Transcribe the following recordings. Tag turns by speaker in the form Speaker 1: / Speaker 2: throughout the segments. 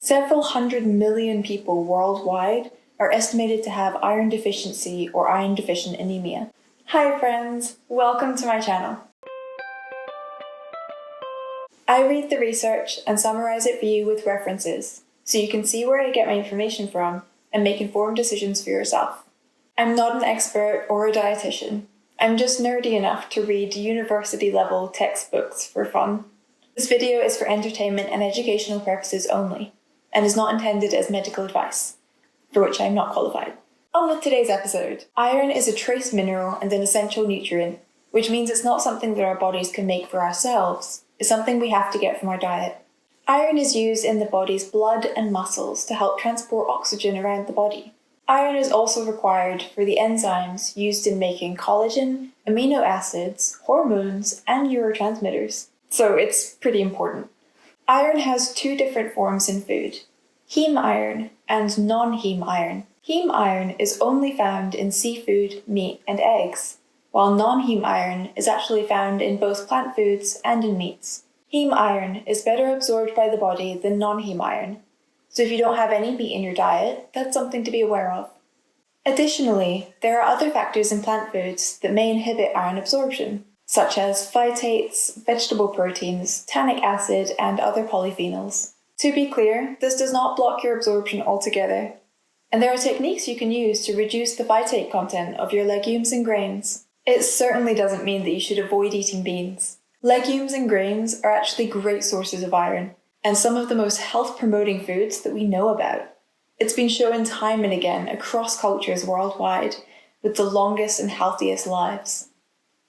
Speaker 1: Several 100 million people worldwide are estimated to have iron deficiency or iron deficient anemia. Hi friends, welcome to my channel. I read the research and summarize it for you with references, so you can see where I get my information from and make informed decisions for yourself. I'm not an expert or a dietitian. I'm just nerdy enough to read university-level textbooks for fun. This video is for entertainment and educational purposes only, and is not intended as medical advice, for which I am not qualified. On with today's episode. Iron is a trace mineral and an essential nutrient, which means it's not something that our bodies can make for ourselves. It's something we have to get from our diet. Iron is used in the body's blood and muscles to help transport oxygen around the body. Iron is also required for the enzymes used in making collagen, amino acids, hormones, and neurotransmitters. So it's pretty important. Iron has two different forms in food: heme iron and non-heme iron. Heme iron is only found in seafood, meat, and eggs, while non-heme iron is actually found in both plant foods and in meats. Heme iron is better absorbed by the body than non-heme iron, so if you don't have any meat in your diet, that's something to be aware of. Additionally, there are other factors in plant foods that may inhibit iron absorption, such as phytates, vegetable proteins, tannic acid, and other polyphenols. To be clear, this does not block your absorption altogether, and there are techniques you can use to reduce the phytate content of your legumes and grains. It certainly doesn't mean that you should avoid eating beans. Legumes and grains are actually great sources of iron, and some of the most health-promoting foods that we know about. It's been shown time and again across cultures worldwide with the longest and healthiest lives.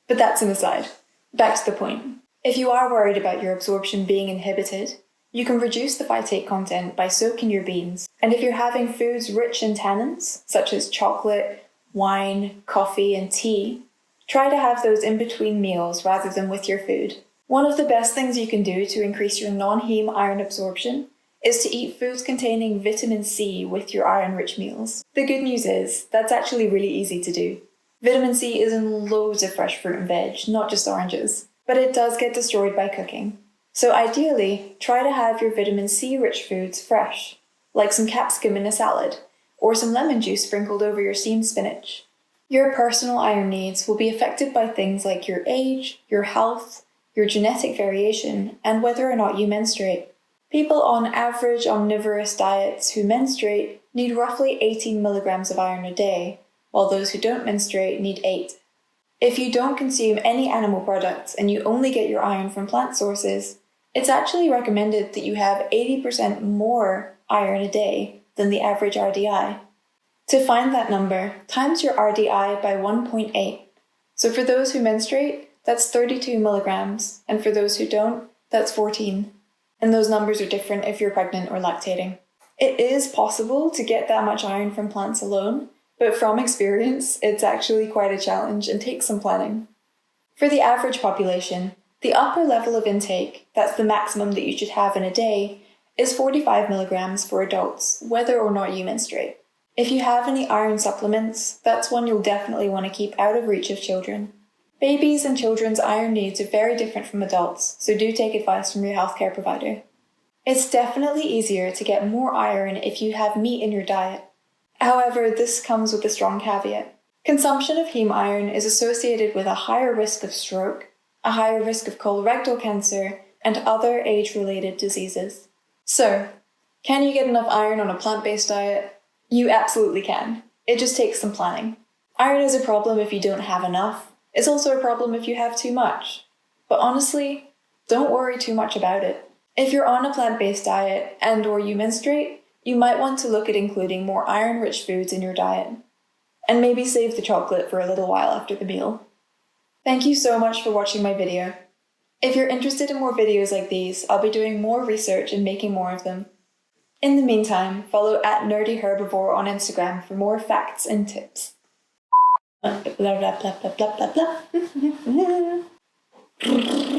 Speaker 1: But that's an aside. Back to the point. If you are worried about your absorption being inhibited, you can reduce the phytate content by soaking your beans. And if you're having foods rich in tannins, such as chocolate, wine, coffee, and tea, try to have those in between meals rather than with your food. One of the best things you can do to increase your non-heme iron absorption is to eat foods containing vitamin C with your iron-rich meals. The good news is, that's actually really easy to do. Vitamin C is in loads of fresh fruit and veg, not just oranges, but it does get destroyed by cooking. So ideally, try to have your vitamin C-rich foods fresh, like some capsicum in a salad, or some lemon juice sprinkled over your steamed spinach. Your personal iron needs will be affected by things like your age, your health, your genetic variation, and whether or not you menstruate. People on average omnivorous diets who menstruate need roughly 18 milligrams of iron a day, while those who don't menstruate need 8. If you don't consume any animal products and you only get your iron from plant sources, it's actually recommended that you have 80% more iron a day than the average RDI. To find that number, times your RDI by 1.8. So for those who menstruate, that's 32 milligrams, and for those who don't, that's 14. And those numbers are different if you're pregnant or lactating. It is possible to get that much iron from plants alone, but from experience, it's actually quite a challenge and takes some planning. For the average population, the upper level of intake, that's the maximum that you should have in a day, is 45 milligrams for adults, whether or not you menstruate. If you have any iron supplements, that's one you'll definitely want to keep out of reach of children. Babies and children's iron needs are very different from adults, so do take advice from your healthcare provider. It's definitely easier to get more iron if you have meat in your diet. However, this comes with a strong caveat. Consumption of heme iron is associated with a higher risk of stroke, a higher risk of colorectal cancer, and other age-related diseases. So, can you get enough iron on a plant-based diet? You absolutely can. It just takes some planning. Iron is a problem if you don't have enough. It's also a problem if you have too much. But honestly, don't worry too much about it. If you're on a plant-based diet and/or you menstruate, you might want to look at including more iron-rich foods in your diet. And maybe save the chocolate for a little while after the meal. Thank you so much for watching my video. If you're interested in more videos like these, I'll be doing more research and making more of them. In the meantime, follow @nerdyherbivore on Instagram for more facts and tips. Blah blah blah blah blah blah blah.